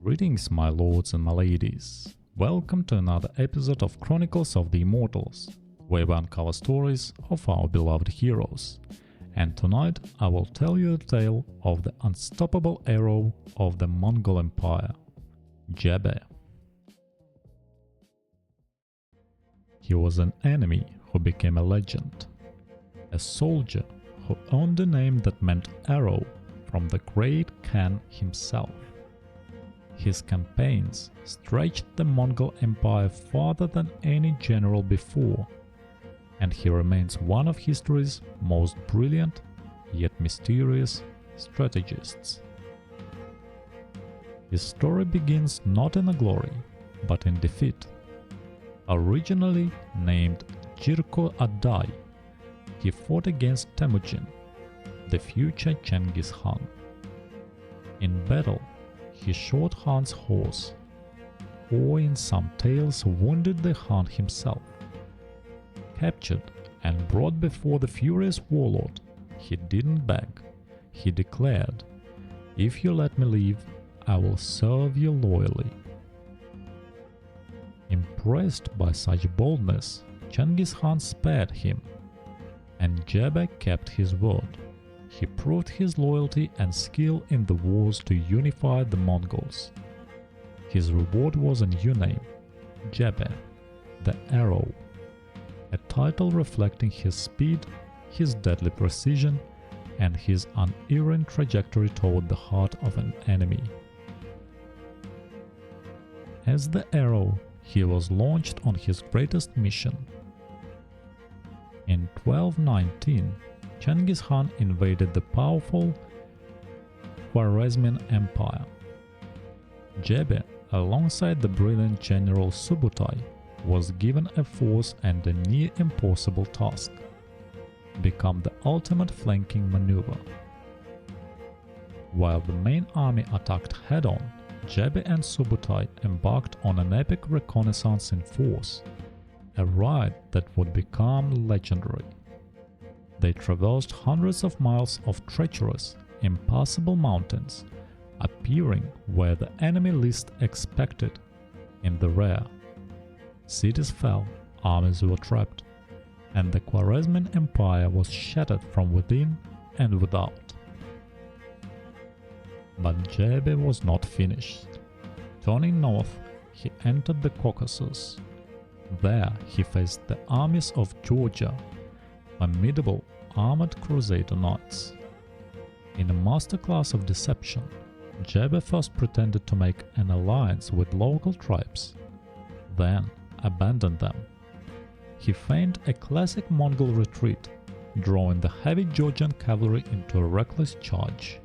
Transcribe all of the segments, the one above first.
Greetings, my lords and my ladies. Welcome to another episode of Chronicles of the Immortals, where we uncover stories of our beloved heroes. And tonight I will tell you the tale of the unstoppable arrow of the Mongol Empire, Jebe. He was an enemy who became a legend, a soldier who earned a name that meant arrow from the great Khan himself. His campaigns stretched the Mongol Empire farther than any general before, and he remains one of history's most brilliant yet mysterious strategists. His story begins not in glory, but in defeat. Originally named Jirko Adai, he fought against Temujin, the future Genghis Khan. In battle, he shot Khan's horse, or in some tales wounded the Khan himself. Captured and brought before the furious warlord, he didn't beg. He declared, "If you let me leave, I will serve you loyally." Impressed by such boldness, Genghis Khan spared him, and Jebe kept his word. He proved his loyalty and skill in the wars to unify the Mongols. His reward was a new name, Jebe, the Arrow, a title reflecting his speed, his deadly precision, and his unerring trajectory toward the heart of an enemy. As the Arrow, he was launched on his greatest mission. In 1219, Genghis Khan invaded the powerful Khwarezmian Empire. Jebe, alongside the brilliant general Subutai, was given a force and a near impossible task: become the ultimate flanking maneuver. While the main army attacked head-on, Jebe and Subutai embarked on an epic reconnaissance in force, a ride that would become legendary. They traversed hundreds of miles of treacherous, impassable mountains, appearing where the enemy least expected, in the rear. Cities fell, armies were trapped, and the Khwarezmian Empire was shattered from within and without. But Jebe was not finished. Turning north, he entered the Caucasus. There he faced the armies of Georgia, formidable armored crusader knights. In a masterclass of deception, Jebe first pretended to make an alliance with local tribes, then abandoned them. He feigned a classic Mongol retreat, drawing the heavy Georgian cavalry into a reckless charge.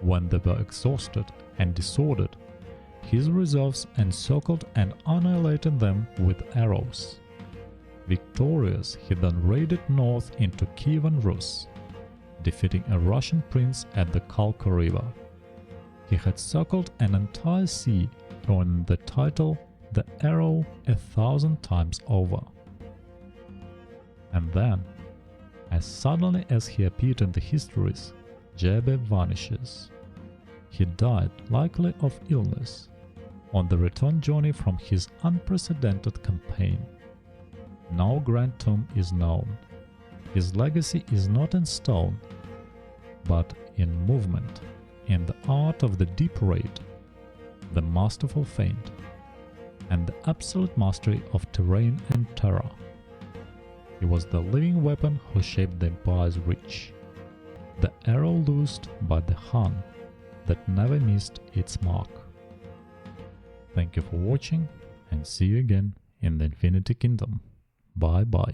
When they were exhausted and disordered, his reserves encircled and annihilated them with arrows. Victorious, he then raided north into Kievan Rus, defeating a Russian prince at the Kalka River. He had circled an entire sea, earning the title the Arrow 1,000 times over. And then, as suddenly as he appeared in the histories, Jebe vanishes. He died, likely of illness, on the return journey from his unprecedented campaign. No grand tomb is known. His legacy is not in stone, but in movement, in the art of the deep raid, the masterful feint, and the absolute mastery of terrain and terror. He was the living weapon who shaped the empire's reach, the arrow loosed by the Khan that never missed its mark. Thank you for watching, and see you again in the Infinity Kingdom. Bye bye.